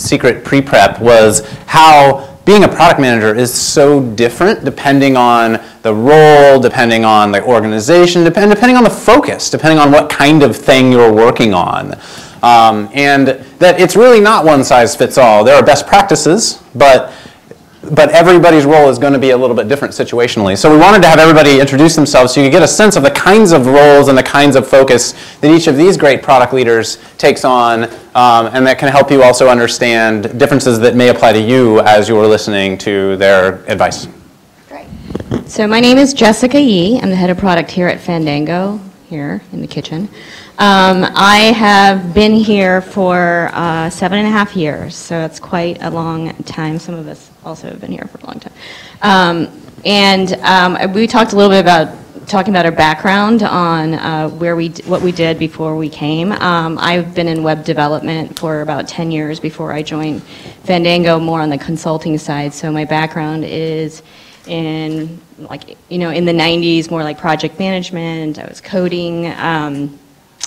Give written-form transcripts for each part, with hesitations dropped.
secret pre-prep was how being a product manager is so different depending on the role, depending on the organization, depending on the focus, depending on what kind of thing you're working on. And that it's really not one size fits all. There are best practices, but everybody's role is going to be a little bit different situationally. So we wanted to have everybody introduce themselves so you could get a sense of the kinds of roles and the kinds of focus that each of these great product leaders takes on, and that can help you also understand differences that may apply to you as you are listening to their advice. Great. So my name is Jessica Yee. I'm the head of product here at Fandango, here in the kitchen. I have been here for 7.5 years, so it's quite a long time. Some of us also have been here for a long time. We talked a little bit about talking about our background on what we did before we came. I've been in web development for about 10 years before I joined Fandango, more on the consulting side. So my background is in in the 90s, more like project management. I was coding.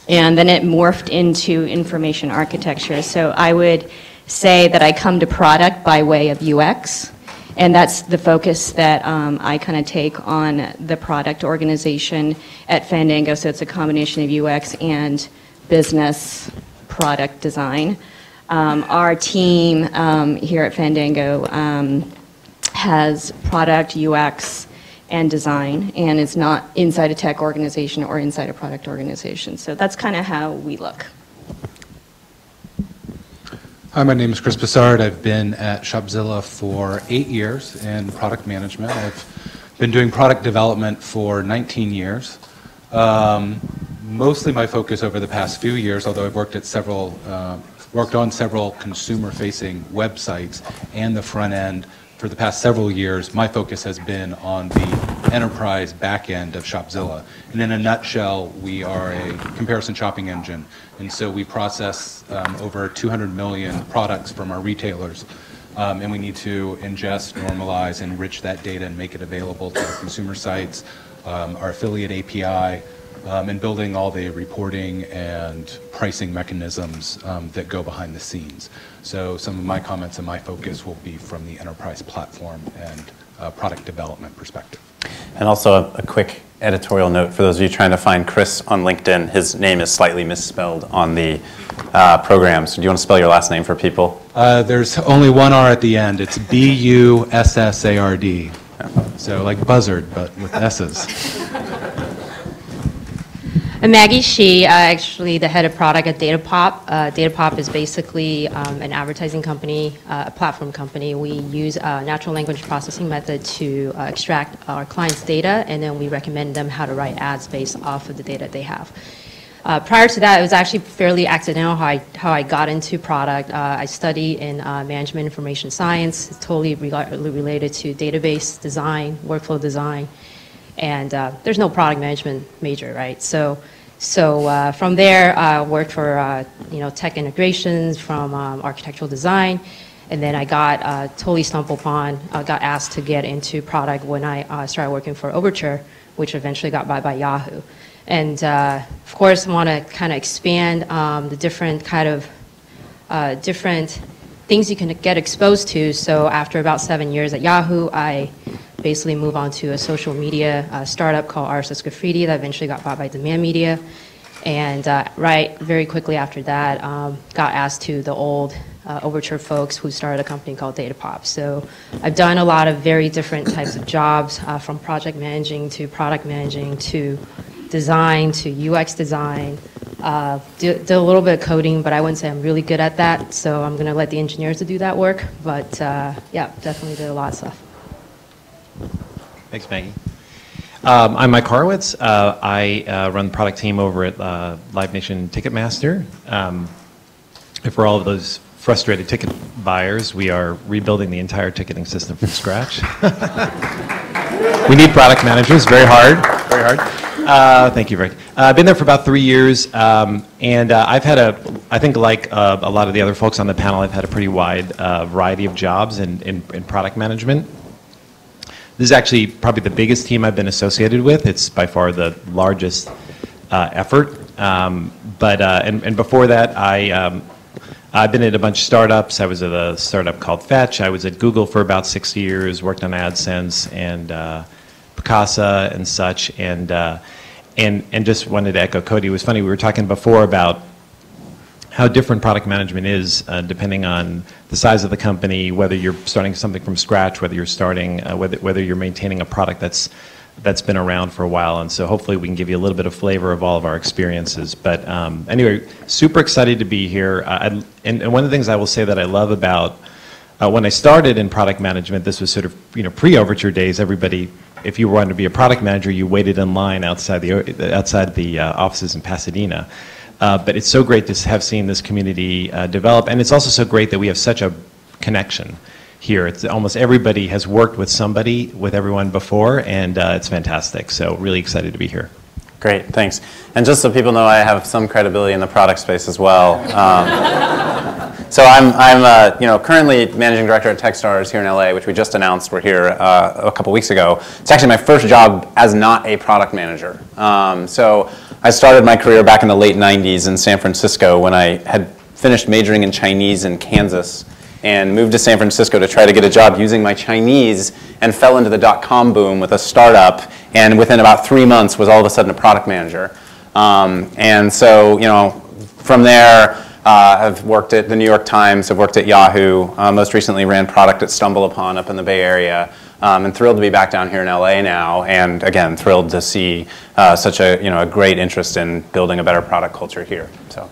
And then it morphed into information architecture. So I would say that I come to product by way of UX, and that's the focus that I kind of take on the product organization at Fandango. So it's a combination of UX and business product design. Our team here at Fandango has product, UX, and design, and it's not inside a tech organization or inside a product organization. So that's kind of how we look. Hi, my name is Chris Bussard. I've been at Shopzilla for 8 years in product management. I've been doing product development for 19 years. Mostly my focus over the past few years, although I've worked on several consumer-facing websites and the front end. For the past several years, my focus has been on the enterprise back end of Shopzilla. And in a nutshell, we are a comparison shopping engine. And so we process over 200 million products from our retailers. And we need to ingest, normalize, enrich that data and make it available to our consumer sites, our affiliate API, and building all the reporting and pricing mechanisms that go behind the scenes. So some of my comments and my focus will be from the enterprise platform and product development perspective. And also a quick editorial note for those of you trying to find Chris on LinkedIn. His name is slightly misspelled on the program. So do you want to spell your last name for people? There's only one R at the end. It's B-U-S-S-A-R-D. So like Bussard, but with S's. I'm Maggie, Shih, actually the head of product at DataPop. DataPop is basically an advertising company, a platform company. We use a natural language processing method to extract our clients' data, and then we recommend them how to write ads based off of the data they have. Prior to that, it was actually fairly accidental how I got into product. I studied in management information science, totally related to database design, workflow design, and there's no product management major, right? So from there, I worked for tech integrations from architectural design, and then I got totally stumbled upon, got asked to get into product when I started working for Overture, which eventually got bought by Yahoo. And of course, I want to kind of expand the different kind of different things you can get exposed to. So after about 7 years at Yahoo, I basically moved on to a social media startup called RSS Graffiti that eventually got bought by Demand Media. And very quickly after that, got asked to the old Overture folks who started a company called DataPop. So I've done a lot of very different types of jobs, from project managing to product managing to design to UX design. Did a little bit of coding, but I wouldn't say I'm really good at that. So I'm going to let the engineers do that work. But yeah, definitely did a lot of stuff. Thanks, Maggie. I'm Mike Horowitz. I run the product team over at LiveNation Ticketmaster. And for all of those frustrated ticket buyers, we are rebuilding the entire ticketing system from scratch. We need product managers, very hard, very hard. Thank you, Rick. I've been there for about 3 years, and I've had I think like a lot of the other folks on the panel, I've had a pretty wide variety of jobs in product management. This is actually probably the biggest team I've been associated with. It's by far the largest effort. And before that, I I've been at a bunch of startups. I was at a startup called Fetch. I was at Google for about 6 years, worked on AdSense and Picasa and such, and just wanted to echo Cody. It was funny, we were talking before about how different product management is depending on the size of the company, whether you're starting something from scratch, whether you're starting, whether you're maintaining a product that's been around for a while. And so hopefully we can give you a little bit of flavor of all of our experiences. But anyway, super excited to be here. And one of the things I will say that I love about when I started in product management, this was sort of pre-Overture days. Everybody, if you wanted to be a product manager, you waited in line outside the offices in Pasadena. But it's so great to have seen this community develop, and it's also so great that we have such a connection here. It's almost everybody has worked with somebody, with everyone before, and it's fantastic. So really excited to be here. Great, thanks. And just so people know, I have some credibility in the product space as well. So I'm currently managing director at TechStars here in LA, which we just announced. We're here a couple weeks ago. It's actually my first job as not a product manager. So I started my career back in the late 90s in San Francisco when I had finished majoring in Chinese in Kansas and moved to San Francisco to try to get a job using my Chinese, and fell into the .com boom with a startup, and within about 3 months was all of a sudden a product manager. And so, from there, I've worked at the New York Times, I've worked at Yahoo, most recently ran product at StumbleUpon up in the Bay Area, and thrilled to be back down here in LA now, and again, thrilled to see such a great interest in building a better product culture here. So.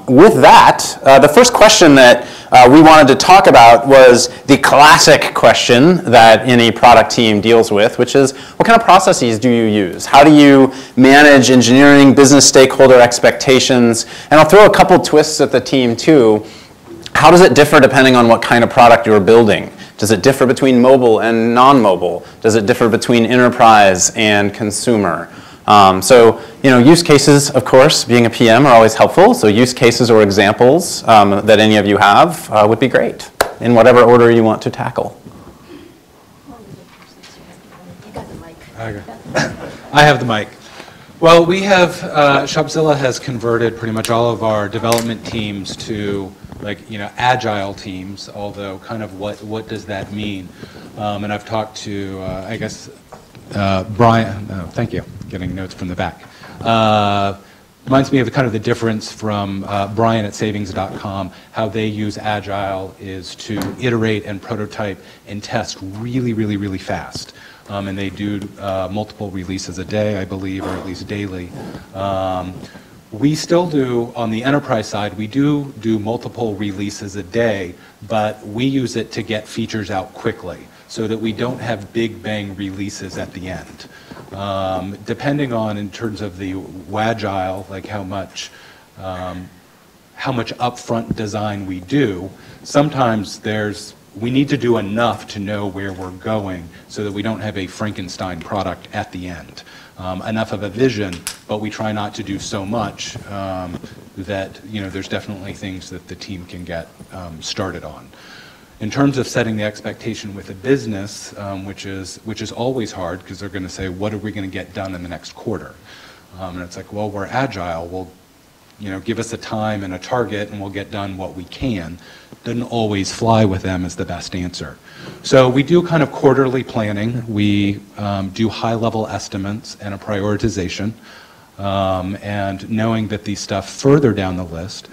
With that, the first question that we wanted to talk about was the classic question that any product team deals with, which is, what kind of processes do you use? How do you manage engineering, business stakeholder expectations? And I'll throw a couple twists at the team too. How does it differ depending on what kind of product you're building? Does it differ between mobile and non-mobile? Does it differ between enterprise and consumer? So, use cases, of course, being a PM, are always helpful. So use cases or examples that any of you have would be great, in whatever order you want to tackle. I have the mic. Well, we have, Shopzilla has converted pretty much all of our development teams to agile teams, although kind of what does that mean? And I've talked to, I guess, Brian, thank you, getting notes from the back. Reminds me of kind of the difference from Brian at savings.com. How they use Agile is to iterate and prototype and test really, really, really fast. And they do multiple releases a day, I believe, or at least daily. We still do, on the enterprise side, we do multiple releases a day, but we use it to get features out quickly, so that we don't have big bang releases at the end. Depending on, in terms of the Agile, like how much upfront design we do, sometimes we need to do enough to know where we're going so that we don't have a Frankenstein product at the end. Enough of a vision, but we try not to do so much that there's definitely things that the team can get started on. In terms of setting the expectation with a business, which is always hard, because they're going to say, what are we going to get done in the next quarter? And it's like, well, we're agile. We'll, give us a time and a target, and we'll get done what we can. Doesn't always fly with them is the best answer. So we do kind of quarterly planning. We do high-level estimates and a prioritization, and knowing that the stuff further down the list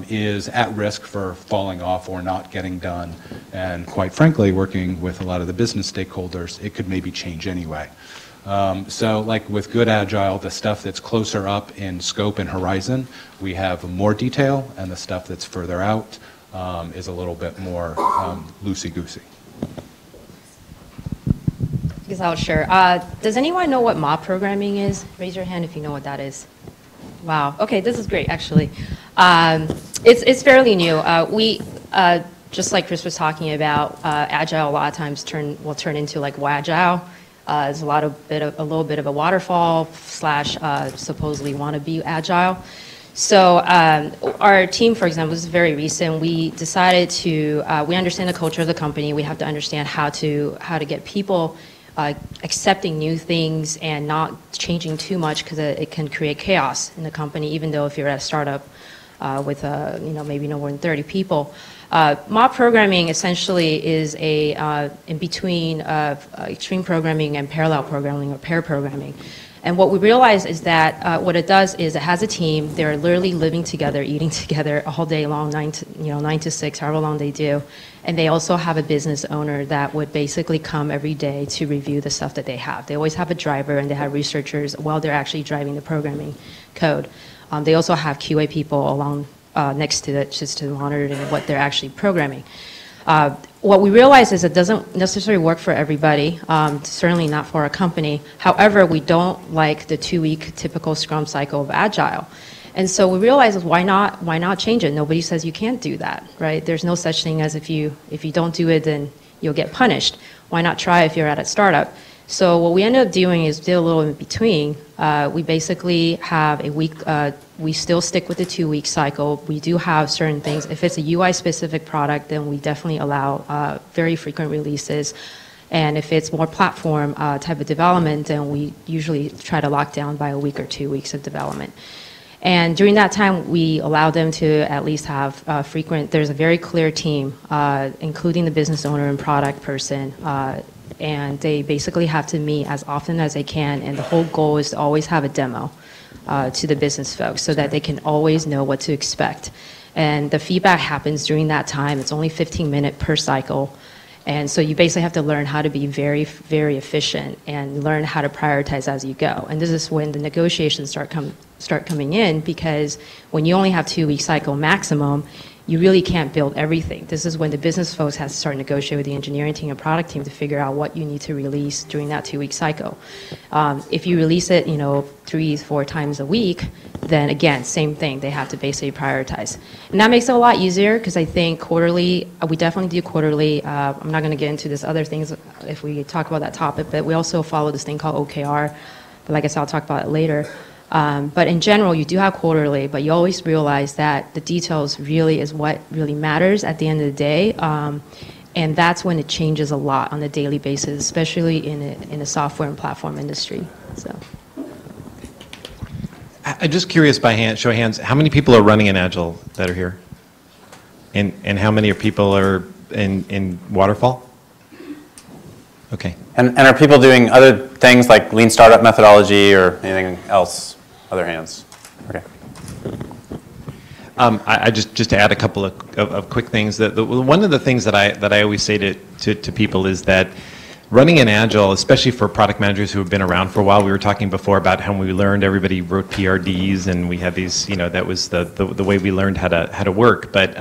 is at risk for falling off or not getting done, and quite frankly, working with a lot of the business stakeholders, it could maybe change anyway. So like with good Agile, the stuff that's closer up in scope and horizon, we have more detail, and the stuff that's further out is a little bit more loosey-goosey. I guess I'll share. Does anyone know what mob programming is? Raise your hand if you know what that is. Wow. Okay, this is great, actually. It's fairly new. We just like Chris was talking about, Agile a lot of times will turn into like Agile. There's a little bit of a waterfall / supposedly wannabe Agile. So our team, for example, this is very recent. We decided to we understand the culture of the company. We have to understand how to get people accepting new things and not changing too much, because it can create chaos in the company, even though if you're at a startup. with maybe no more than 30 people. Mob programming essentially is a in between extreme programming and parallel programming or pair programming. And what we realize is that what it does is it has a team. They're literally living together, eating together all day long, 9 to 6, however long they do. And they also have a business owner that would basically come every day to review the stuff that they have. They always have a driver, and they have researchers while they're actually driving the programming code. They also have QA people along next to it just to monitor what they're actually programming. What we realize is it doesn't necessarily work for everybody, certainly not for a company. However, we don't like the 2-week typical Scrum cycle of Agile. And so we realized, why not change it? Nobody says you can't do that, right? There's no such thing as if you don't do it, then you'll get punished. Why not try if you're at a startup? So what we ended up doing is did a little in between. We basically have a week, we still stick with the 2-week cycle. We do have certain things. If it's a UI-specific product, then we definitely allow very frequent releases. And if it's more platform type of development, then we usually try to lock down by a week or 2 weeks of development. And during that time, we allow them to at least have frequent, there's a very clear team, including the business owner and product person, and they basically have to meet as often as they can, and the whole goal is to always have a demo to the business folks so that they can always know what to expect. And the feedback happens during that time. It's only 15 minutes per cycle. And so you basically have to learn how to be very, very efficient and learn how to prioritize as you go. And this is when the negotiations start coming in, because when you only have 2-week cycle maximum, you really can't build everything. This is when the business folks have to start negotiating with the engineering team and product team to figure out what you need to release during that 2-week cycle. If you release it, 3-4 times a week, then again, same thing. They have to basically prioritize. And that makes it a lot easier, because I think quarterly, we definitely do quarterly. I'm not going to get into this other things if we talk about that topic, but we also follow this thing called OKR. But like I said, I'll talk about it later. But in general, you do have quarterly, but you always realize that the details really is what really matters at the end of the day. And that's when it changes a lot on a daily basis, especially in a software and platform industry. So. I'm just curious, by show of hands, how many people are running in Agile that are here? And how many people are in Waterfall? Okay. And are people doing other things like lean startup methodology or anything else? Other hands. Okay. I just to add a couple of quick things. One of the things that I always say to people is that running in Agile, especially for product managers who have been around for a while, we were talking before about how we learned, everybody wrote PRDs, and we had these, that was the way we learned how to work. But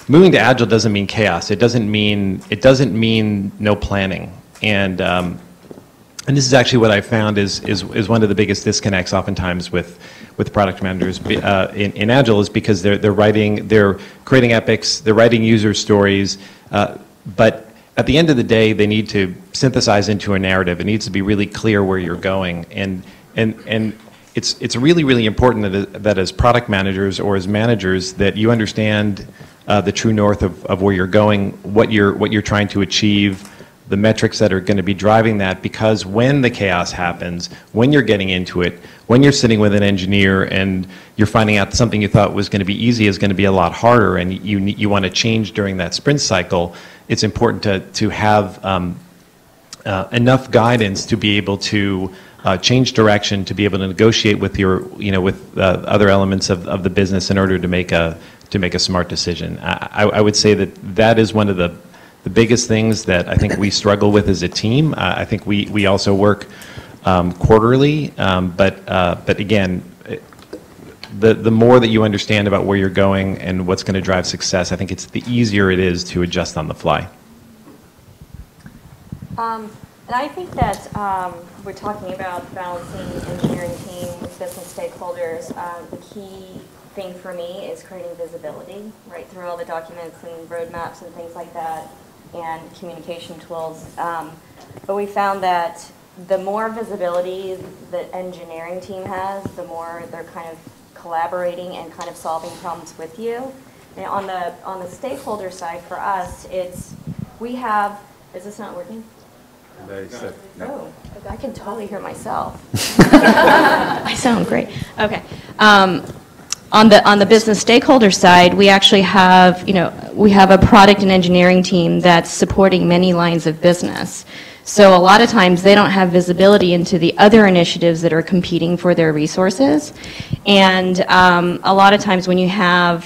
moving to Agile doesn't mean chaos. It doesn't mean no planning. And this is actually what I found is one of the biggest disconnects oftentimes with product managers in Agile, is because they're creating epics, they're writing user stories, but at the end of the day, they need to synthesize into a narrative. It needs to be really clear where you're going, and it's really, really important that as product managers or as managers that you understand the true north of where you're going, what you're trying to achieve, the metrics that are going to be driving that, because when the chaos happens, when you're getting into it, when you're sitting with an engineer and you're finding out something you thought was going to be easy is going to be a lot harder, and you want to change during that sprint cycle, it's important to have enough guidance to be able to change direction, to be able to negotiate with with other elements of the business in order to make a smart decision. I would say that is one of the biggest things that I think we struggle with as a team. I think we also work quarterly, but again, the more that you understand about where you're going and what's going to drive success, I think the easier it is to adjust on the fly. And I think that we're talking about balancing engineering team with business stakeholders. The key thing for me is creating visibility, right, through all the documents and roadmaps and things like that, and communication tools. But we found that the more visibility the engineering team has, the more they're kind of collaborating and kind of solving problems with you. And on the stakeholder side for us, we have, is this not working? Oh, I can totally hear myself. I sound great. Okay. On the business stakeholder side, we actually have, we have a product and engineering team that's supporting many lines of business. So a lot of times they don't have visibility into the other initiatives that are competing for their resources. And a lot of times when you have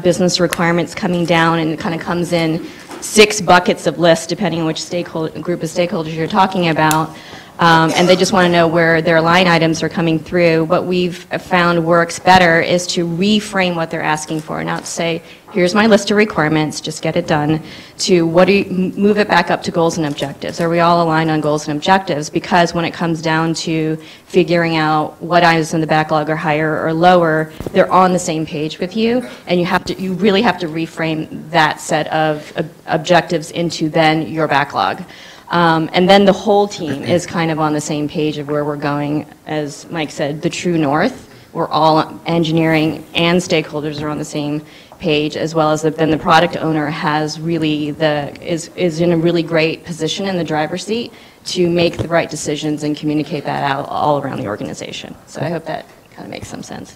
business requirements coming down and it kind of comes in 6 buckets of lists, depending on which group of stakeholders you're talking about, and they just want to know where their line items are coming through. What we've found works better is to reframe what they're asking for, not to say, here's my list of requirements, just get it done, to move it back up to goals and objectives. Are we all aligned on goals and objectives? Because when it comes down to figuring out what items in the backlog are higher or lower, they're on the same page with you, and you really have to reframe that set of objectives into then your backlog. And then the whole team is kind of on the same page of where we're going, as Mike said, the true north. We're all engineering and stakeholders are on the same page, as well as then the product owner has really is in a really great position in the driver's seat to make the right decisions and communicate that out all around the organization. So I hope that kind of makes some sense.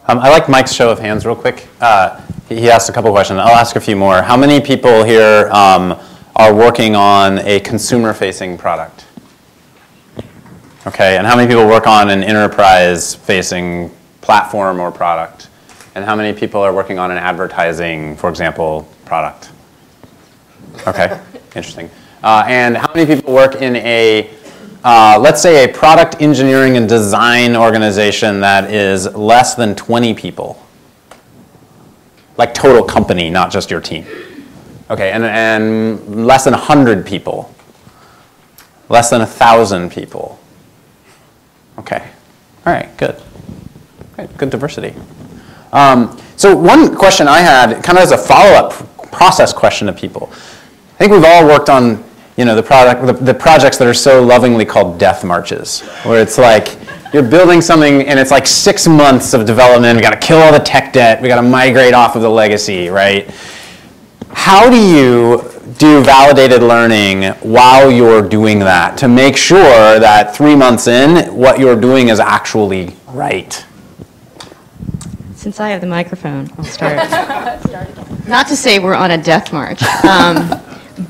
I like Mike's show of hands real quick. He asked a couple questions. I'll ask a few more. How many people here are working on a consumer-facing product? Okay, and how many people work on an enterprise-facing platform or product? And how many people are working on an advertising, for example, product? Okay, interesting. And how many people work in a, let's say, a product engineering and design organization that is less than 20 people? Like total company, not just your team. Okay, and less than 100 people, less than 1,000 people. Okay, all right, good. Great, good diversity. So one question I had, kind of as a follow-up process question to people. I think we've all worked on, the projects that are so lovingly called death marches, where it's like you're building something and it's like 6 months of development. We got to kill all the tech debt. We got to migrate off of the legacy, right? How do you do validated learning while you're doing that to make sure that 3 months in, what you're doing is actually right? Since I have the microphone, I'll start. Not to say we're on a death march,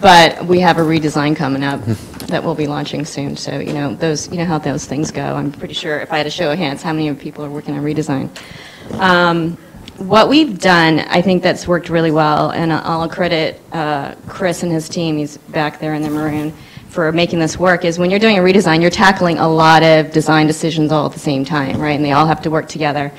but we have a redesign coming up that we'll be launching soon. So how those things go. I'm pretty sure if I had a show of hands, how many people are working on redesign? What we've done, I think that's worked really well, and I'll credit Chris and his team, he's back there in the maroon, for making this work, is when you're doing a redesign, you're tackling a lot of design decisions all at the same time, right? And they all have to work together.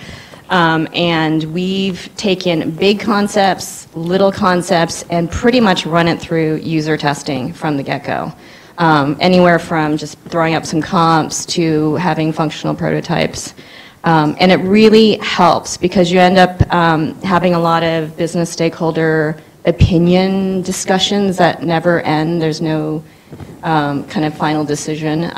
And we've taken big concepts, little concepts, and pretty much run it through user testing from the get-go. Anywhere from just throwing up some comps to having functional prototypes. And it really helps because you end up having a lot of business stakeholder opinion discussions that never end. There's no kind of final decision.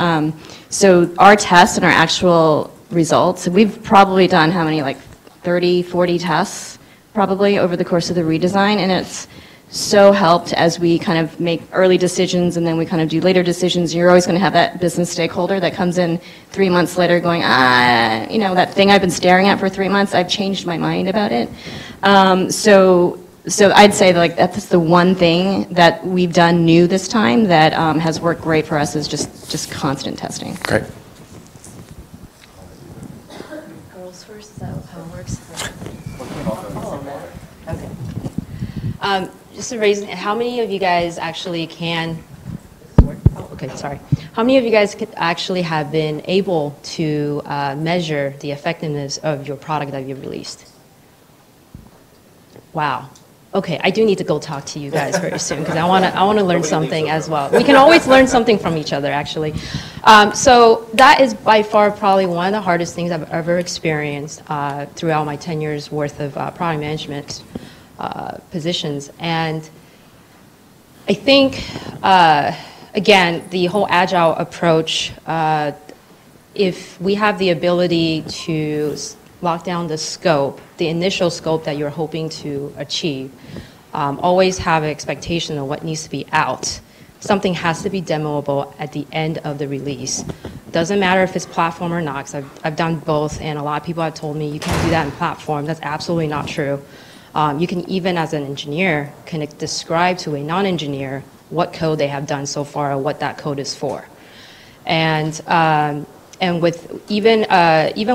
So our tests and our actual results, we've probably done how many, like 30, 40 tests probably over the course of the redesign, and it's so helped as we kind of make early decisions and then we kind of do later decisions. You're always going to have that business stakeholder that comes in 3 months later going, that thing I've been staring at for 3 months, I've changed my mind about it. So I'd say that's the one thing that we've done new this time that has worked great for us is just constant testing. Great. Girls first, is that how it works? Okay. Just a reason, how many of you guys actually can, how many of you guys actually have been able to measure the effectiveness of your product that you've released? Wow. Okay, I do need to go talk to you guys very soon because I want to learn something as well. We can always learn something from each other, actually. So that is by far probably one of the hardest things I've ever experienced throughout my 10 years worth of product management positions. And I think, again, the whole Agile approach, if we have the ability to lock down the scope, the initial scope that you're hoping to achieve, always have an expectation of what needs to be out. Something has to be demoable at the end of the release. Doesn't matter if it's platform or not, 'cause I've done both, and a lot of people have told me you can't do that in platform. That's absolutely not true. You can, even as an engineer, can describe to a non-engineer what code they have done so far or what that code is for. And with even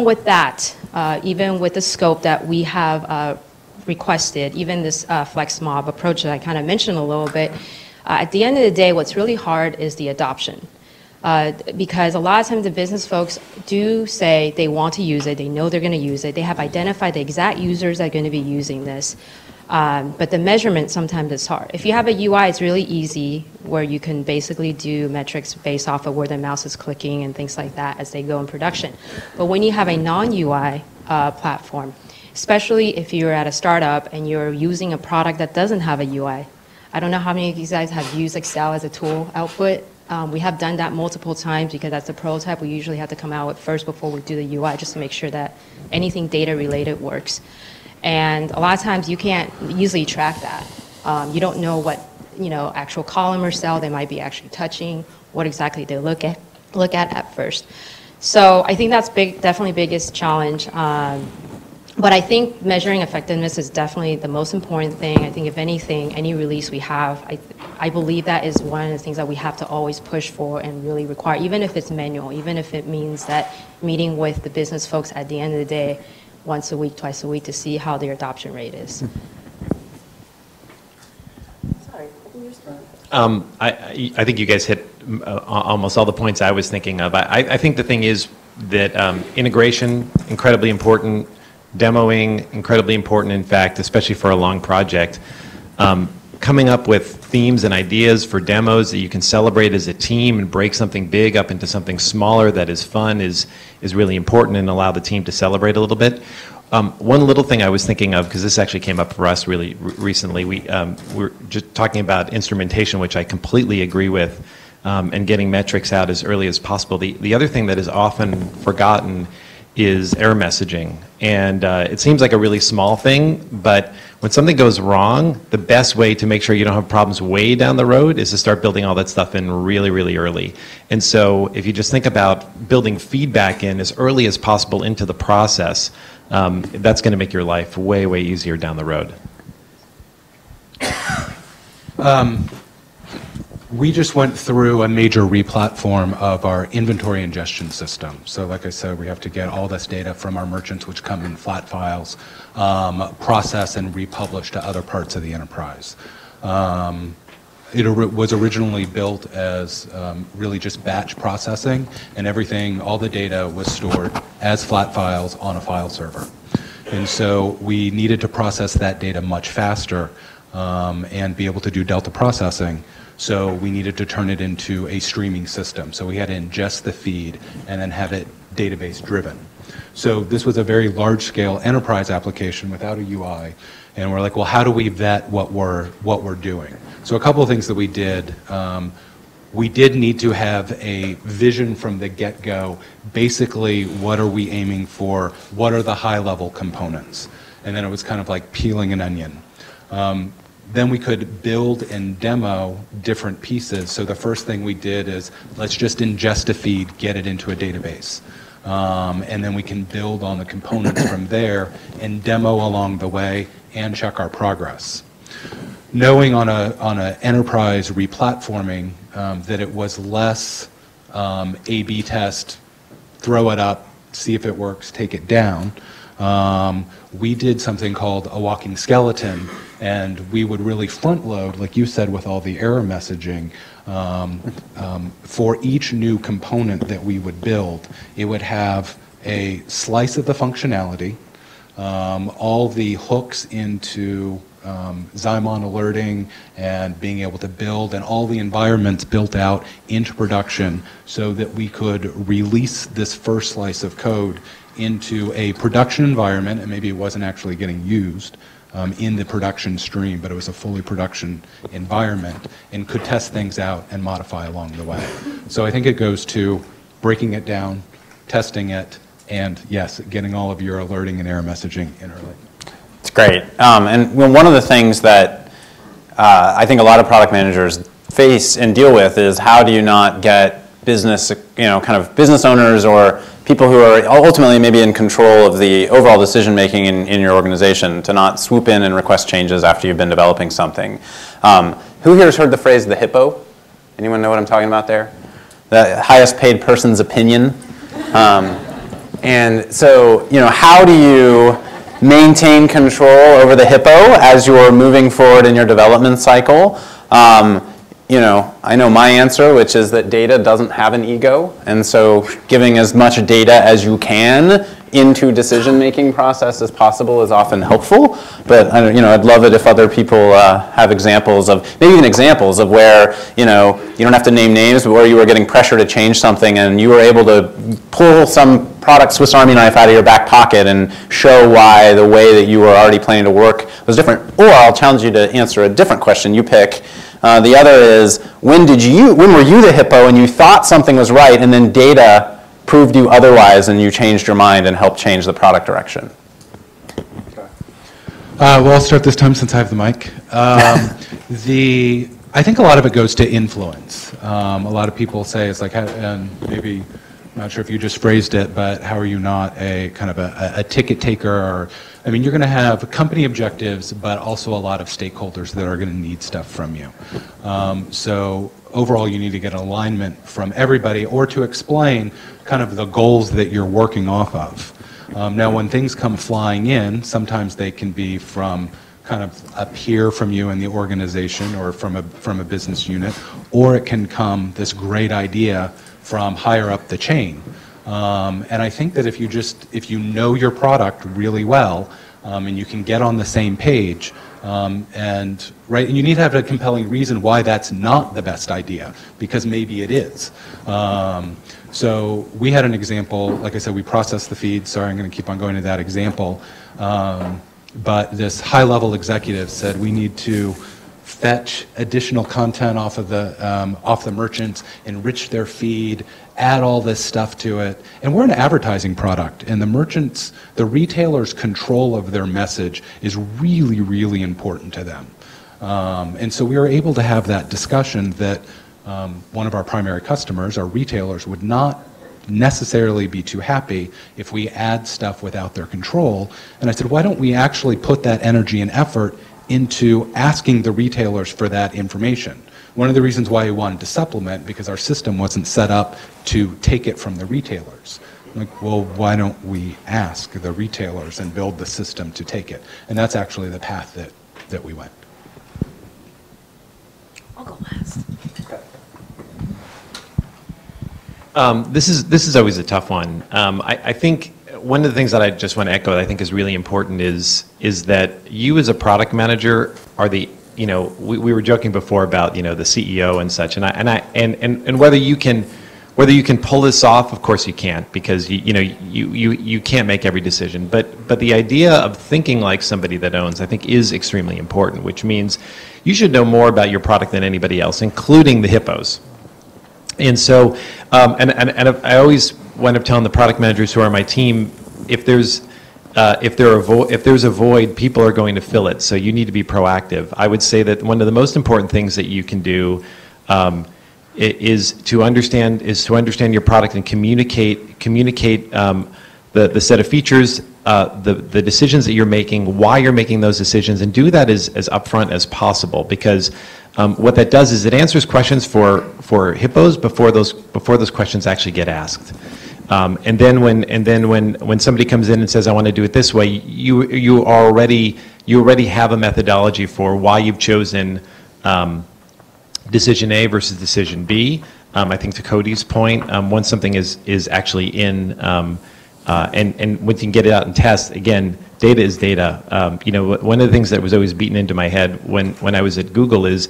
with that, even with the scope that we have requested, even this flex mob approach that I kind of mentioned a little bit, at the end of the day, what's really hard is the adoption. Because a lot of times the business folks do say they want to use it, they know they're going to use it, they have identified the exact users that are going to be using this, but the measurement sometimes is hard. If you have a UI, it's really easy, where you can basically do metrics based off of where the mouse is clicking and things like that as they go in production. But when you have a non-UI platform, especially if you're at a startup and you're using a product that doesn't have a UI, I don't know how many of you guys have used Excel as a tool output. We have done that multiple times, because that's the prototype we usually have to come out with first before we do the UI, just to make sure that anything data related works. And a lot of times you can't easily track that. You don't know what, actual column or cell they might be actually touching, what exactly they look at first. So I think that's definitely biggest challenge. But I think measuring effectiveness is definitely the most important thing. I think if anything, any release we have, I believe that is one of the things that we have to always push for and really require, even if it's manual, even if it means that meeting with the business folks at the end of the day, once a week, twice a week, to see how their adoption rate is. I think you guys hit almost all the points I was thinking of. I think the thing is that integration, incredibly important. Demoing, incredibly important, in fact, especially for a long project. Coming up with themes and ideas for demos that you can celebrate as a team and break something big up into something smaller that is fun is really important, and allow the team to celebrate a little bit. One little thing I was thinking of, because this actually came up for us really recently, we're just talking about instrumentation, which I completely agree with, and getting metrics out as early as possible. The other thing that is often forgotten is error messaging. And it seems like a really small thing, but when something goes wrong, the best way to make sure you don't have problems way down the road is to start building all that stuff in really, really early. And so if you just think about building feedback in as early as possible into the process, that's going to make your life way, way easier down the road. We just went through a major replatform of our inventory ingestion system. So like I said, we have to get all this data from our merchants, which come in flat files, process and republish to other parts of the enterprise. It was originally built as really just batch processing, and everything, all the data was stored as flat files on a file server. And so we needed to process that data much faster and be able to do delta processing. So we needed to turn it into a streaming system. So we had to ingest the feed and then have it database driven. So this was a very large scale enterprise application without a UI. And we're like, well, how do we vet what we're doing? So a couple of things that we did. We did need to have a vision from the get-go. Basically, what are we aiming for? What are the high-level components? And then it was kind of like peeling an onion. Then we could build and demo different pieces. So the first thing we did is, let's just ingest a feed, get it into a database. And then we can build on the components from there and demo along the way and check our progress. Knowing on a enterprise replatforming that it was less A/B test, throw it up, see if it works, take it down. We did something called a walking skeleton, and we would really front load, like you said, with all the error messaging. For each new component that we would build, it would have a slice of the functionality, all the hooks into Xymon alerting and being able to build, and all the environments built out into production so that we could release this first slice of code into a production environment, and maybe it wasn't actually getting used in the production stream, but it was a fully production environment, and could test things out and modify along the way. So I think it goes to breaking it down, testing it, and yes, getting all of your alerting and error messaging in early. It's great. And one of the things that I think a lot of product managers face and deal with is, how do you not get business, kind of business owners or people who are ultimately maybe in control of the overall decision making in your organization to not swoop in and request changes after you've been developing something. Who here has heard the phrase the Hippo? Anyone know what I'm talking about there? The highest paid person's opinion. And so, how do you maintain control over the Hippo as you're moving forward in your development cycle? I know my answer, which is that data doesn't have an ego, and so giving as much data as you can into decision-making process as possible is often helpful. But I'd love it if other people have examples of, maybe even examples of where you don't have to name names, but where you were getting pressure to change something and you were able to pull some product Swiss Army knife out of your back pocket and show why the way that you were already planning to work was different. Or I'll challenge you to answer a different question. You pick. The other is, when were you the Hippo and you thought something was right and then data proved you otherwise and you changed your mind and helped change the product direction? Well, I'll start this time since I have the mic. I think a lot of it goes to influence. A lot of people say it's like, and maybe, I'm not sure if you just phrased it, but how are you not a kind of a ticket taker? Or, you're going to have company objectives, but also a lot of stakeholders that are going to need stuff from you. So overall, you need to get alignment from everybody, or to explain kind of the goals that you're working off of. Now, when things come flying in, sometimes they can be from kind of a peer from you in the organization or from a business unit, or it can come this great idea from higher up the chain. And I think that if you know your product really well, and you can get on the same page, and you need to have a compelling reason why that's not the best idea, because maybe it is. So we had an example, like I said, we processed the feed. Sorry, I'm going to keep on going to that example. But this high-level executive said we need to fetch additional content off the merchants, enrich their feed, add all this stuff to it. And we're an advertising product, and the retailers' control of their message is really, really important to them. And so we were able to have that discussion that one of our primary customers, our retailers, would not necessarily be too happy if we add stuff without their control. And I said, why don't we actually put that energy and effort into asking the retailers for that information? One of the reasons why we wanted to supplement, because our system wasn't set up to take it from the retailers. Like, well, why don't we ask the retailers and build the system to take it? And that's actually the path that we went. I'll go last. This is always a tough one. I think one of the things that I just want to echo that I think is really important is that you as a product manager are the, we were joking before about, the CEO and such, and whether you can pull this off, of course you can't, because you can't make every decision. But the idea of thinking like somebody that owns, I think, is extremely important, which means you should know more about your product than anybody else, including the hippos. And so, and I always wind up telling the product managers who are on my team, if there's a void, people are going to fill it. So you need to be proactive. I would say that one of the most important things that you can do is to understand your product and communicate the set of features, the decisions that you're making, why you're making those decisions, and do that as upfront as possible. Because what that does is it answers questions for hippos before those questions actually get asked. And then when somebody comes in and says, I want to do it this way, you already have a methodology for why you've chosen decision A versus decision B. I think to Cody's point, once something is actually in, and once you can get it out and test, again, data is data. One of the things that was always beaten into my head when I was at Google is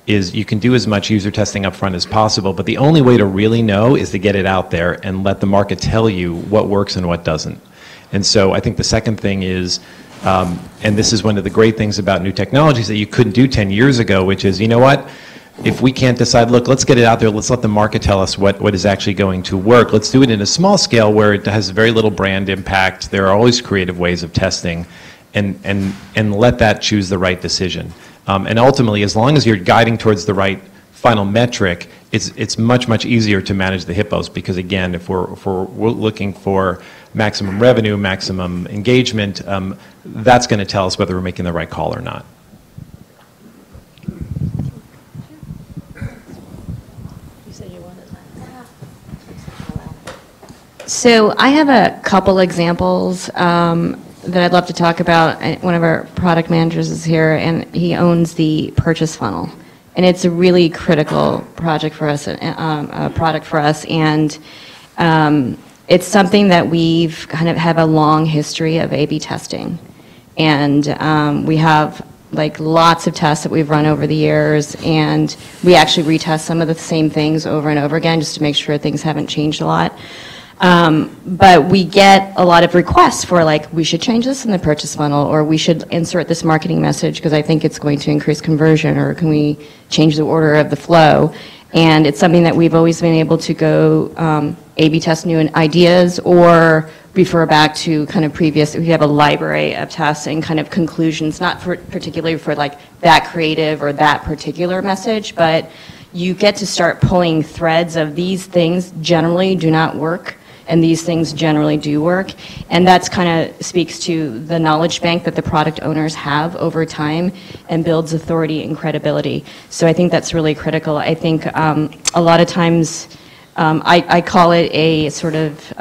you can do as much user testing up front as possible, but the only way to really know is to get it out there and let the market tell you what works and what doesn't. And so I think the second thing is, and this is one of the great things about new technologies that you couldn't do 10 years ago, which is, you know what? If we can't decide, look, let's get it out there, let's let the market tell us what is actually going to work. Let's do it in a small scale where it has very little brand impact. There are always creative ways of testing, and let that choose the right decision. And ultimately, as long as you're guiding towards the right final metric, it's much easier to manage the hippos, because again, if we're looking for maximum revenue, maximum engagement, that's going to tell us whether we're making the right call or not. So I have a couple examples that I'd love to talk about. One of our product managers is here, and he owns the purchase funnel. And it's a really critical project for us, product for us, and it's something that we've kind of have a long history of A/B testing. And we have like lots of tests that we've run over the years, and we actually retest some of the same things over and over again just to make sure things haven't changed a lot. But we get a lot of requests for like, we should change this in the purchase funnel, or we should insert this marketing message because I think it's going to increase conversion, or can we change the order of the flow? And it's something that we've always been able to go A/B test new ideas, or refer back to kind of previous. We have a library of tests and kind of conclusions, not for particularly for like that creative or that particular message, but you get to start pulling threads of these things generally do not work, and these things generally do work. And that's kind of speaks to the knowledge bank that the product owners have over time and builds authority and credibility. So I think that's really critical. I think a lot of times I call it a sort of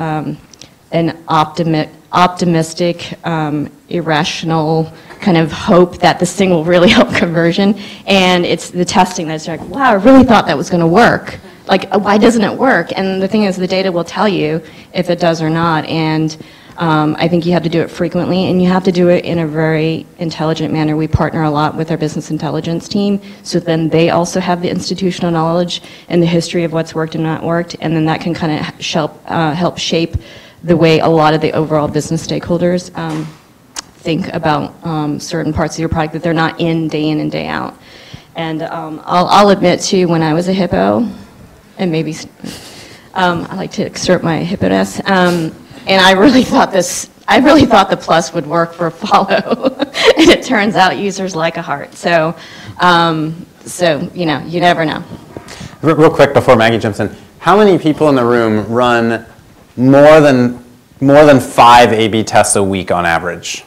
an optimistic, irrational kind of hope that this thing will really help conversion. And it's the testing that's like, wow, I really thought that was going to work. Like, why doesn't it work? And the thing is, the data will tell you if it does or not. And I think you have to do it frequently, and you have to do it in a very intelligent manner. We partner a lot with our business intelligence team, so then they also have the institutional knowledge and the history of what's worked and not worked, and then that can kind of help shape the way a lot of the overall business stakeholders think about certain parts of your product that they're not in and day out. And I'll admit too, when I was a Hippo, and maybe I like to exert my Hippo-ness, and I really thought the plus would work for follow, and it turns out users like a heart. So, you know, you never know. Real quick before Maggie jumps in, how many people in the room run more than 5 A/B tests a week on average?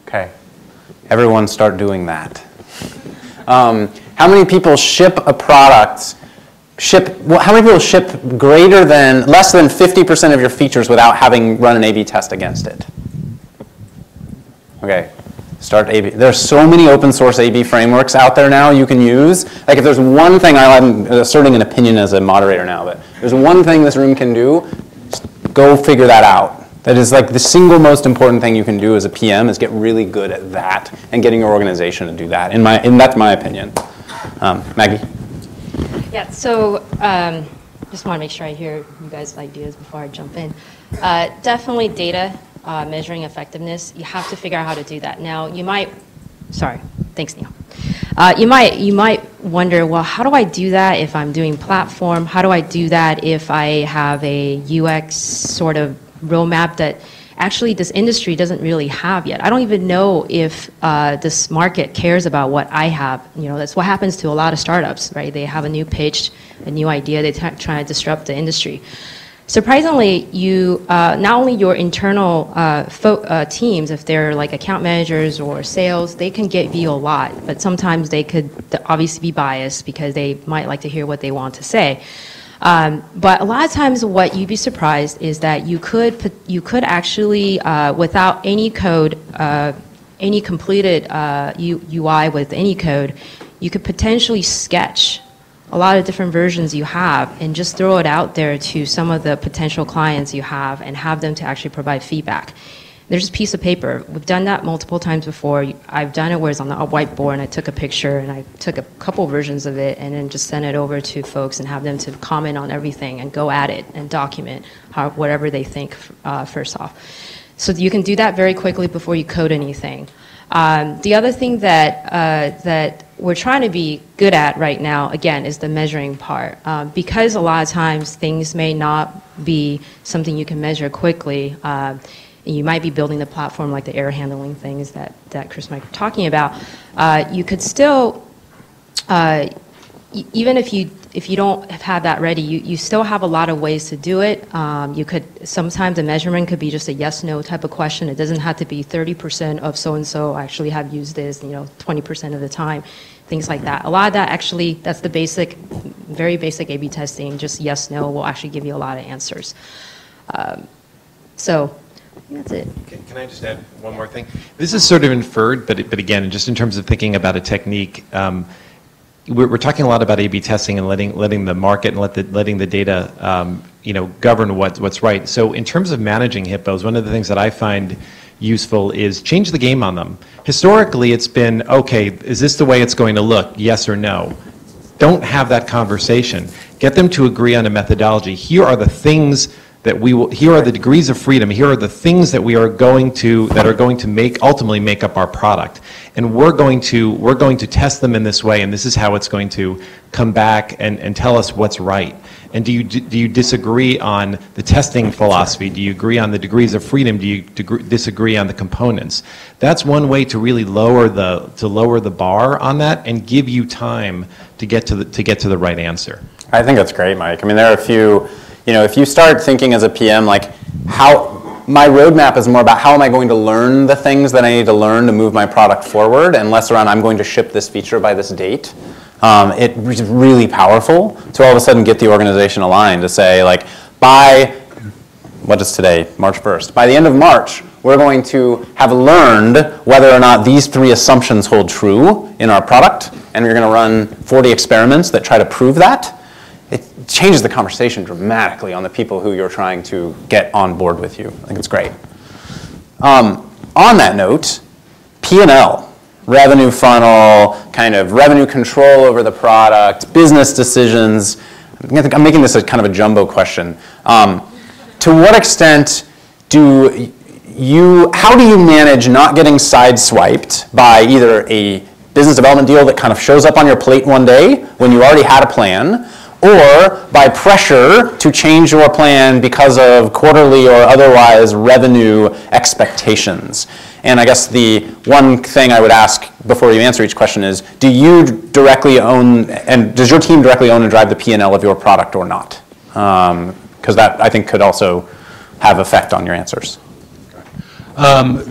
Okay, everyone start doing that. How many people ship a product? How many people ship less than 50% of your features without having run an A/B test against it? Okay, start A/B. There's so many open source A/B frameworks out there now you can use. Like if there's one thing, I'm asserting an opinion as a moderator now, but there's one thing this room can do, go figure that out. That is like the single most important thing you can do as a PM is get really good at that and getting your organization to do that. And that's my opinion. Maggie? Yeah, so just want to make sure I hear you guys' ideas before I jump in. Definitely data measuring effectiveness. You have to figure out how to do that. Now, thanks, Neil. You might wonder, well, how do I do that if I'm doing platform? How do I do that if I have a UX sort of roadmap that actually this industry doesn't really have yet? I don't even know if this market cares about what I have. You know, that's what happens to a lot of startups, right? They have a new pitch, a new idea, they try to disrupt the industry. Surprisingly, not only your internal teams, if they're like account managers or sales, they can give you a lot, but sometimes they could obviously be biased because they might like to hear what they want to say. But a lot of times what you'd be surprised is that you could actually, without any code, any completed UI with any code, you could potentially sketch a lot of different versions you have and just throw it out there to some of the potential clients you have and have them to actually provide feedback. There's a piece of paper. We've done that multiple times before. I've done it where it's on a whiteboard and I took a picture and I took a couple versions of it and then just sent it over to folks and have them to comment on everything and go at it and document whatever they think first off. So you can do that very quickly before you code anything. The other thing that we're trying to be good at right now, again, is the measuring part. Because a lot of times things may not be something you can measure quickly. You might be building the platform like the error handling things that Chris might be talking about. You could still even if you don't have that ready, you still have a lot of ways to do it. You could, sometimes the measurement could be just a yes/no type of question. It doesn't have to be 30% of so-and-so actually have used this, 20% of the time, things like that. A lot of that actually, that's the basic, very basic A/B testing, just yes/no will actually give you a lot of answers. So I think that's it. Can I just add one more thing? This is sort of inferred, but again, just in terms of thinking about a technique, we're talking a lot about A/B testing and letting the market and letting the data govern what's right. So in terms of managing hippos, one of the things that I find useful is change the game on them. Historically, it's been, okay, is this the way it's going to look? Yes or no? Don't have that conversation. Get them to agree on a methodology. Here are the things that here are the degrees of freedom. Here are the things that we are going to ultimately make up our product. And we're going to test them in this way, and this is how it's going to come back and tell us what's right. And do you disagree on the testing philosophy? Do you agree on the degrees of freedom? Do you disagree on the components? That's one way to really lower the bar on that and give you time to get to the right answer. I think that's great, Mike. I mean, there are a few. If you start thinking as a PM, like my roadmap is more about how am I going to learn the things that I need to learn to move my product forward, and less around I'm going to ship this feature by this date. It is really powerful to all of a sudden get the organization aligned to say, like, what is today, March 1st? By the end of March, we're going to have learned whether or not these 3 assumptions hold true in our product, and we're going to run 40 experiments that try to prove that. It changes the conversation dramatically on the people who you're trying to get on board with you. I think it's great. On that note, P&L, revenue funnel, kind of revenue control over the product, business decisions. I'm making this a kind of a jumbo question. To what extent how do you manage not getting sideswiped by either a business development deal that kind of shows up on your plate one day when you already had a plan, or by pressure to change your plan because of quarterly or otherwise revenue expectations? And I guess the one thing I would ask before you answer each question is, do you directly own, and does your team directly own and drive the P&L of your product or not? Because that, I think, could also have effect on your answers. For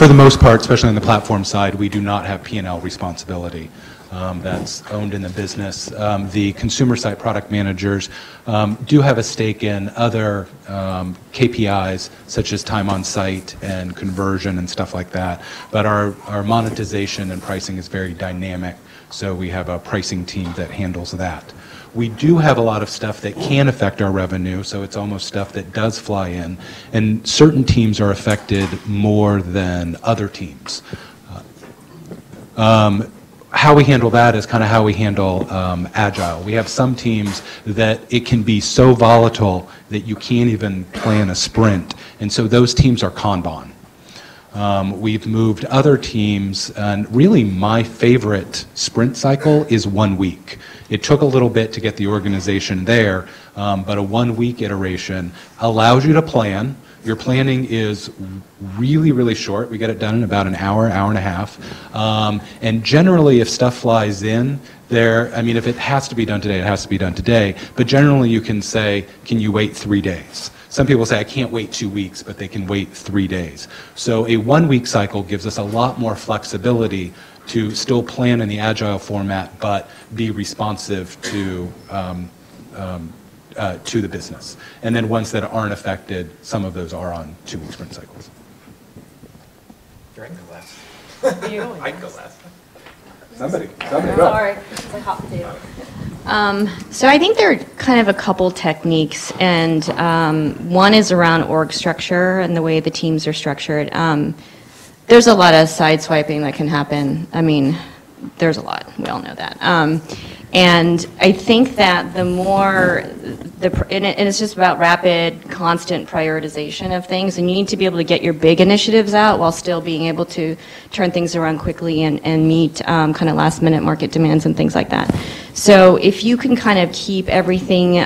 the most part, especially on the platform side, we do not have P&L responsibility. That's owned in the business. The consumer site product managers do have a stake in other KPIs, such as time on site and conversion and stuff like that. But our monetization and pricing is very dynamic, so we have a pricing team that handles that. We do have a lot of stuff that can affect our revenue, so it's almost stuff that does fly in, and certain teams are affected more than other teams. How we handle that is kind of how we handle Agile. We have some teams that it can be so volatile that you can't even plan a sprint, and so those teams are Kanban. We've moved other teams, and really my favorite sprint cycle is 1 week. It took a little bit to get the organization there, but a 1 week iteration allows you to plan. Your planning is really, really short. We get it done in about an hour, hour and a half. And generally, if stuff flies in, if it has to be done today, it has to be done today. But generally, you can say, can you wait 3 days? Some people say, I can't wait 2 weeks, but they can wait 3 days. So a 1 week cycle gives us a lot more flexibility to still plan in the Agile format, but be responsive to the business. And then ones that aren't affected, some of those are on 2 week sprint cycles. I can go last. I can go last. Somebody go. Sorry, it's like hot potato. So I think there are kind of a couple techniques, and one is around org structure and the way the teams are structured. There's a lot of sideswiping that can happen. I mean, there's a lot. We all know that. And I think that the more, and it's just about rapid, constant prioritization of things, and you need to be able to get your big initiatives out while still being able to turn things around quickly and meet kind of last minute market demands and things like that. So if you can kind of keep everything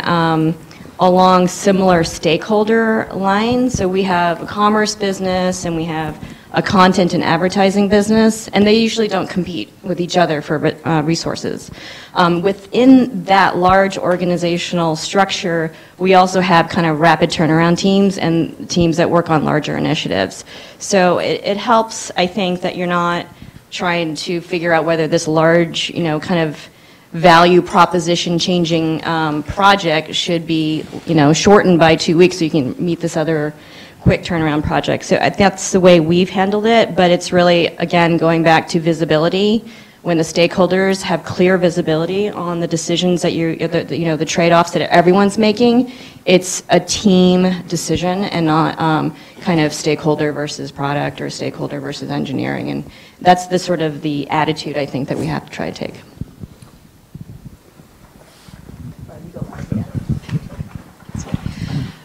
along similar stakeholder lines, so we have a commerce business and we have a content and advertising business, and they usually don't compete with each other for resources. Within that large organizational structure, we also have kind of rapid turnaround teams and teams that work on larger initiatives. So it helps, I think, that you're not trying to figure out whether this large, kind of value proposition changing project should be, shortened by 2 weeks so you can meet this other quick turnaround project. So that's the way we've handled it, but it's really, again, going back to visibility. When the stakeholders have clear visibility on the decisions that the trade-offs that everyone's making, it's a team decision and not kind of stakeholder versus product or stakeholder versus engineering. And that's the sort of the attitude I think that we have to try to take.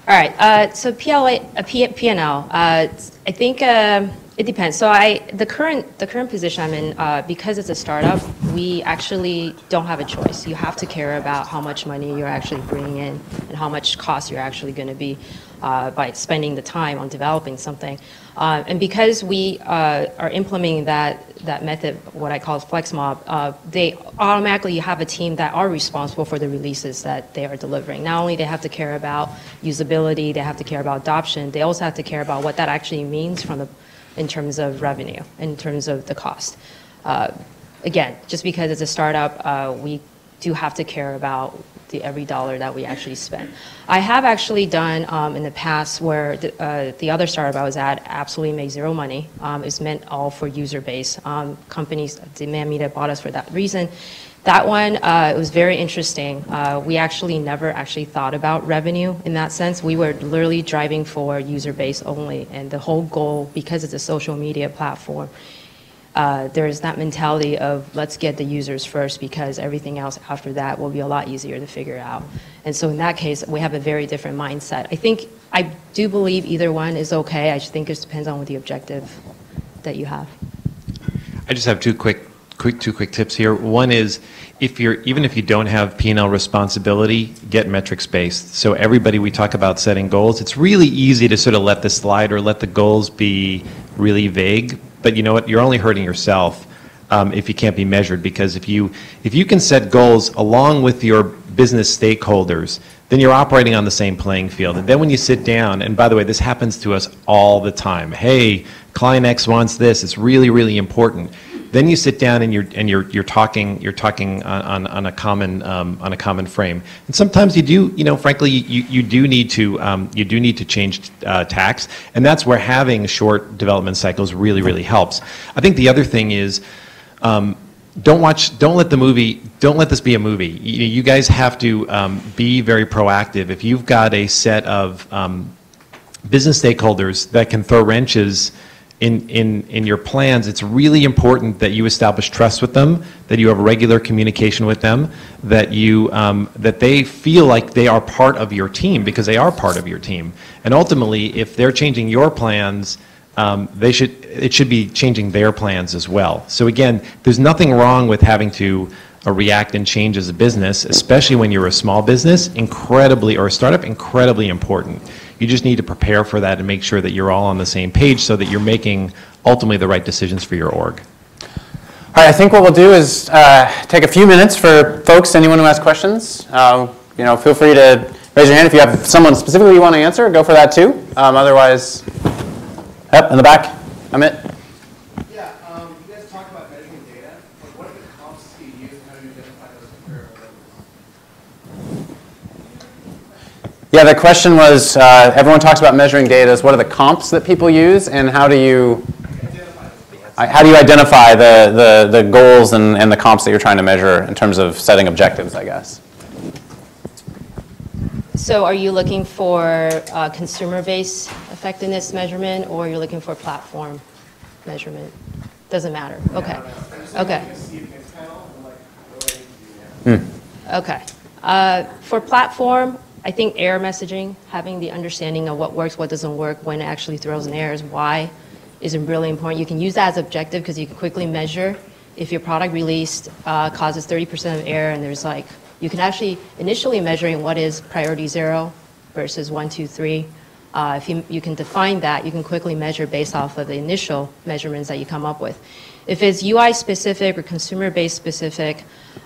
All right, so P&L, I think it depends. So the current position I'm in, because it's a startup, we actually don't have a choice. You have to care about how much money you're actually bringing in and how much cost you're actually going to be by spending the time on developing something. And because we are implementing that method, what I call flex mob, they automatically have a team that are responsible for the releases that they are delivering. Not only they have to care about usability, they have to care about adoption, they also have to care about what that actually means in terms of revenue, in terms of the cost. Again, just because it's a startup, we do have to care about every dollar that we actually spend. I have actually done in the past where the other startup I was at absolutely made zero money. It's meant all for user base. Companies demand me to bought us for that reason. That one, it was very interesting. We actually never actually thought about revenue in that sense. We were literally driving for user base only, and the whole goal, because it's a social media platform, there is that mentality of let's get the users first because everything else after that will be a lot easier to figure out. And so in that case, we have a very different mindset. I do believe either one is okay. I just think it depends on what the objective that you have. I just have two quick tips here. One is, even if you don't have P&L responsibility, get metrics based. So everybody, we talk about setting goals. It's really easy to sort of let this slide or let the goals be really vague. But you know what? You're only hurting yourself if you can't be measured. Because if you can set goals along with your business stakeholders, then you're operating on the same playing field. And then when you sit down, and by the way, this happens to us all the time. Hey, client X wants this. It's really, really important. Then you sit down and you're talking on a common frame. And sometimes you do, frankly, you do need to change tacks, and that's where having short development cycles really helps. I think the other thing is, don't let this be a movie. You guys have to be very proactive. If you've got a set of business stakeholders that can throw wrenches in your plans, it's really important that you establish trust with them, that you have regular communication with them, that they feel like they are part of your team, because they are part of your team. And ultimately, if they're changing your plans, it should be changing their plans as well. So again, there's nothing wrong with having to react and change as a business, especially when you're a small business, or a startup, incredibly important. You just need to prepare for that and make sure that you're all on the same page so that you're making ultimately the right decisions for your org. All right, I think what we'll do is take a few minutes for folks, anyone who has questions. Feel free to raise your hand if you have someone specifically you want to answer. Go for that too. Otherwise, yep, in the back, Amit. Yeah, you guys talk about measuring data. But what are the comps you use and how do you identify those comparable? Yeah, the question was, everyone talks about measuring data. What are the comps that people use, and how do you identify the goals and the comps that you're trying to measure in terms of setting objectives, I guess? So are you looking for consumer-based effectiveness measurement, or you're looking for platform measurement? Doesn't matter. Okay. Okay. Okay. For platform, I think error messaging, having the understanding of what works, what doesn't work, when it actually throws in errors, why, is really important. You can use that as objective because you can quickly measure if your product released causes 30% of error, and there's you can actually initially measuring what is priority 0 versus 1, 2, 3. If you can define that, you can quickly measure based off of the initial measurements that you come up with. If it's UI specific or consumer base specific,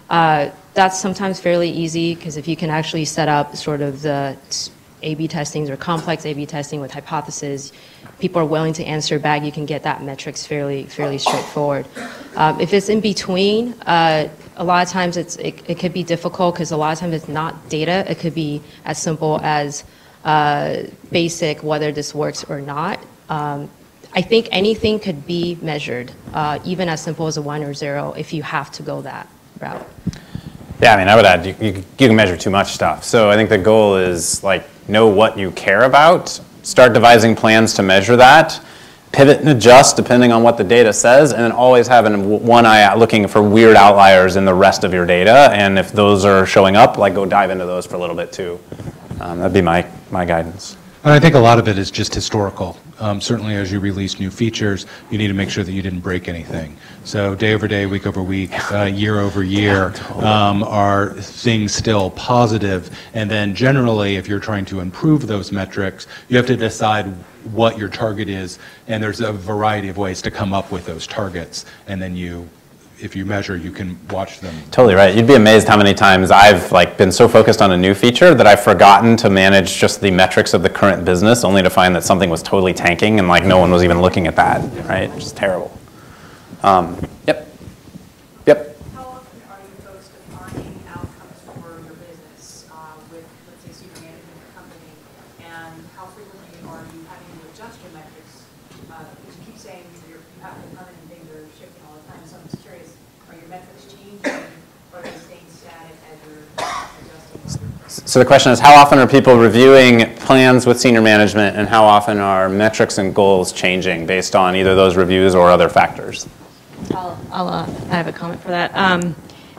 that's sometimes fairly easy, because if you can actually set up sort of the A/B testings or complex A/B testing with hypotheses, people are willing to answer back, you can get that metrics fairly straightforward. If it's in between, a lot of times it could be difficult, because a lot of times it's not data. It could be as simple as basic whether this works or not. I think anything could be measured, even as simple as a 1 or 0, if you have to go that route. Yeah, I mean, I would add, you can measure too much stuff. So I think the goal is, like, know what you care about, start devising plans to measure that, pivot and adjust depending on what the data says, and then always having one eye out looking for weird outliers in the rest of your data. And if those are showing up, like, go dive into those for a little bit too. That'd be my guidance. And I think a lot of it is just historical. Certainly as you release new features, you need to make sure that you didn't break anything. So day over day, week over week, year over year, are things still positive? And then generally, if you're trying to improve those metrics, you have to decide what your target is, and there's a variety of ways to come up with those targets. And then if you measure, you can watch them. Totally right. You'd be amazed how many times I've been so focused on a new feature that I've forgotten to manage just the metrics of the current business, only to find that something was totally tanking and no one was even looking at that, right? Which is terrible. Yep. How often are you folks defining outcomes for your business with, let's say, senior management of your company, and how frequently are you having to adjust your metrics? Because you keep saying you have to come in and things are shifting all the time, so I'm just curious, are your metrics changing, or are they staying static as you're adjusting? So the question is, how often are people reviewing plans with senior management, and how often are metrics and goals changing based on either those reviews or other factors? I have a comment for that.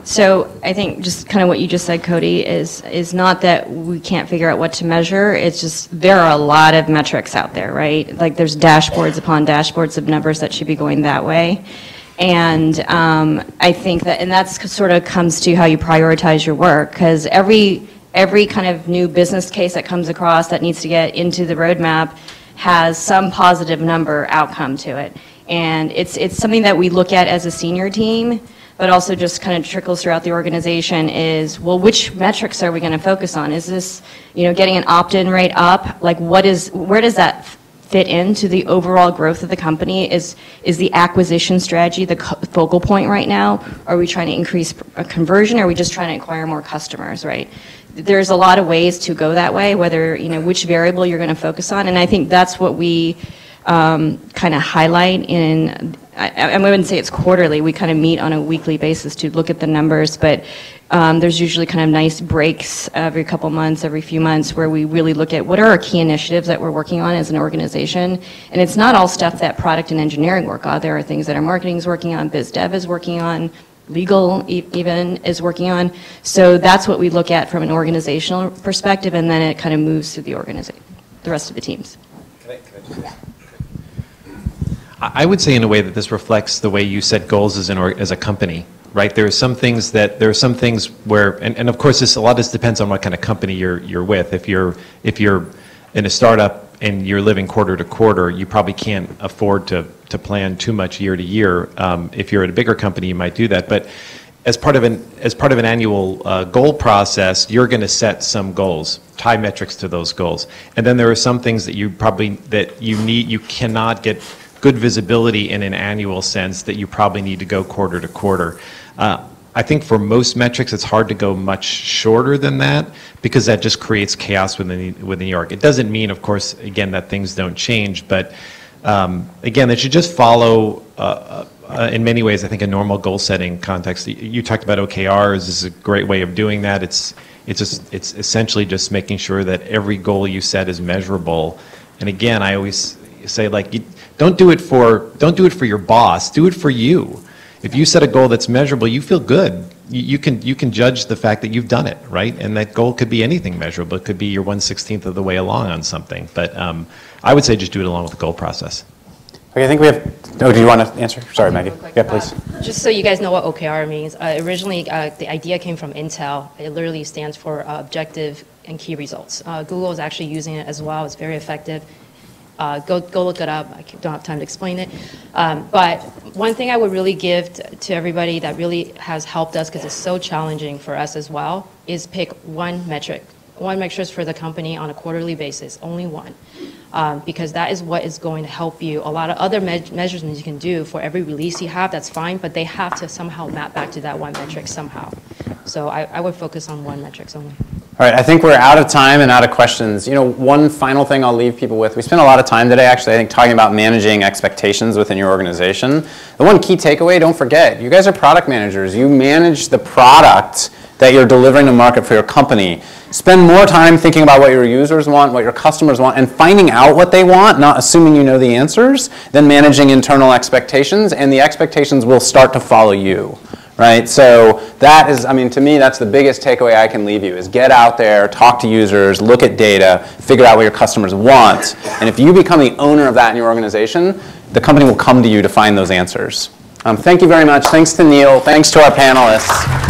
So I think just kind of what you just said, Cody, is not that we can't figure out what to measure. It's just there are a lot of metrics out there, right? Like there's dashboards upon dashboards of numbers that should be going that way. And I think that, and that's sort of comes to how you prioritize your work, because every kind of new business case that comes across that needs to get into the roadmap has some positive number outcome to it. And it's something that we look at as a senior team, but also just kind of trickles throughout the organization is, well, which metrics are we going to focus on? Is this, getting an opt-in rate up? Like where does that fit into the overall growth of the company? Is the acquisition strategy the focal point right now? Are we trying to increase conversion, or are we just trying to acquire more customers, right? There's a lot of ways to go that way, whether, which variable you're going to focus on. And I think that's what we kind of highlight in, I wouldn't say it's quarterly, we kind of meet on a weekly basis to look at the numbers, but there's usually kind of nice breaks every couple months, every few months, where we really look at what are our key initiatives that we're working on as an organization. And it's not all stuff that product and engineering work on. There are things that our marketing is working on, biz dev is working on, legal even is working on. So that's what we look at from an organizational perspective, and then it kind of moves to the organization, the rest of the teams. I would say in a way that this reflects the way you set goals as a company, right? There are some things where, and of course a lot of this depends on what kind of company you're with. If you're in a startup and you're living quarter to quarter, you probably can't afford to plan too much year to year. If you're at a bigger company, you might do that. But as part of an annual goal process, you're going to set some goals, tie metrics to those goals, and then there are some things that you cannot get good visibility in an annual sense that you probably need to go quarter to quarter. I think for most metrics, it's hard to go much shorter than that, because that just creates chaos within the org. It doesn't mean, of course, again, that things don't change, but again, it should just follow, in many ways, I think, a normal goal setting context. You talked about OKRs. This is a great way of doing that. It's essentially just making sure that every goal you set is measurable. And again, I always say, don't do it for your boss. Do it for you. If you set a goal that's measurable, you feel good. You can judge the fact that you've done it, right? And that goal could be anything measurable. It could be you're 1/16 of the way along on something. But I would say just do it along with the goal process. Okay, I think we have, oh, do you want to answer? Sorry, Maggie. Yeah, please. Just so you guys know what OKR means, originally the idea came from Intel. It literally stands for Objective and Key Results. Google is actually using it as well. It's very effective. Go look it up. I don't have time to explain it. But one thing I would really give to everybody that really has helped us, because it's so challenging for us as well, is pick one metric. One metric for the company on a quarterly basis, only one. Because that is what is going to help you. A lot of other measurements you can do for every release you have, that's fine, but they have to somehow map back to that one metric somehow. So I would focus on one metric only. All right, I think we're out of time and out of questions. You know, one final thing I'll leave people with. We spent a lot of time today, actually, I think, talking about managing expectations within your organization. The one key takeaway, don't forget, you guys are product managers. You manage the product that you're delivering to market for your company. Spend more time thinking about what your users want, what your customers want, and finding out what they want, not assuming you know the answers, than managing internal expectations, and the expectations will start to follow you. Right? So that is, I mean, to me, that's the biggest takeaway I can leave you, is get out there, talk to users, look at data, figure out what your customers want. And if you become the owner of that in your organization, the company will come to you to find those answers. Thank you very much. Thanks to Neil. Thanks to our panelists.